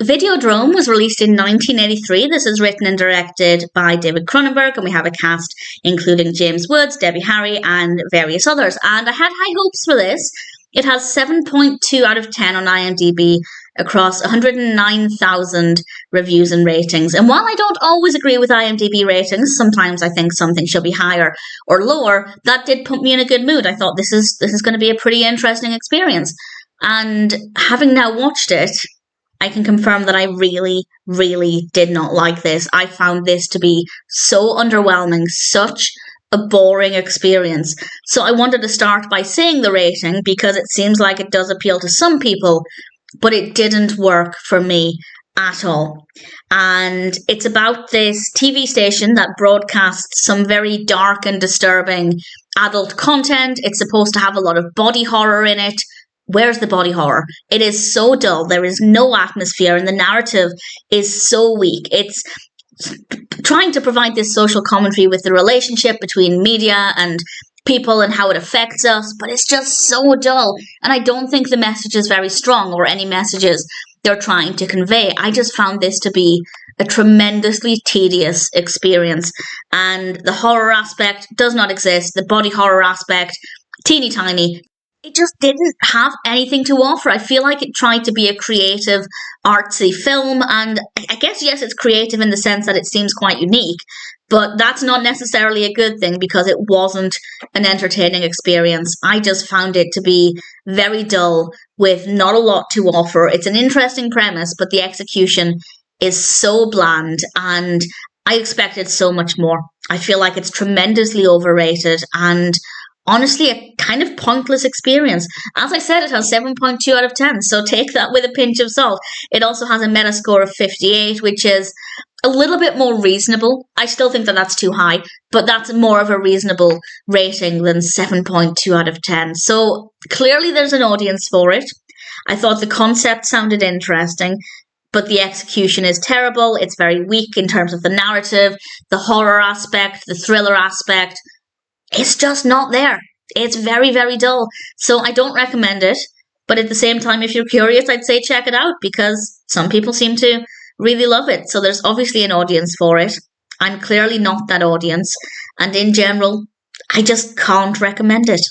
Videodrome was released in 1983. This is written and directed by David Cronenberg, and we have a cast including James Woods, Debbie Harry, and various others. And I had high hopes for this. It has 7.2 out of 10 on IMDb across 109,000 reviews and ratings. And while I don't always agree with IMDb ratings, sometimes I think something should be higher or lower, that did put me in a good mood. I thought this is going to be a pretty interesting experience. And having now watched it, I can confirm that I really, really did not like this. I found this to be so underwhelming, such a boring experience. So I wanted to start by saying the rating because it seems like it does appeal to some people, but it didn't work for me at all. And it's about this TV station that broadcasts some very dark and disturbing adult content. It's supposed to have a lot of body horror in it. Where's the body horror? It is so dull. There is no atmosphere, and the narrative is so weak. It's trying to provide this social commentary with the relationship between media and people and how it affects us, but it's just so dull. And I don't think the message is very strong or any messages they're trying to convey. I just found this to be a tremendously tedious experience. And the horror aspect does not exist. The body horror aspect, teeny tiny. It just didn't have anything to offer. I feel like it tried to be a creative, artsy film, and I guess, yes, it's creative in the sense that it seems quite unique, but that's not necessarily a good thing because it wasn't an entertaining experience. I just found it to be very dull with not a lot to offer. It's an interesting premise, but the execution is so bland, and I expected so much more. I feel like it's tremendously overrated and honestly, a kind of pointless experience. As I said, it has 7.2 out of 10, so take that with a pinch of salt. It also has a Metascore of 58, which is a little bit more reasonable. I still think that that's too high, but that's more of a reasonable rating than 7.2 out of 10. So clearly there's an audience for it. I thought the concept sounded interesting, but the execution is terrible. It's very weak in terms of the narrative, the horror aspect, the thriller aspect. It's just not there. It's very, very dull. So I don't recommend it. But at the same time, if you're curious, I'd say check it out because some people seem to really love it. So there's obviously an audience for it. I'm clearly not that audience. And in general, I just can't recommend it.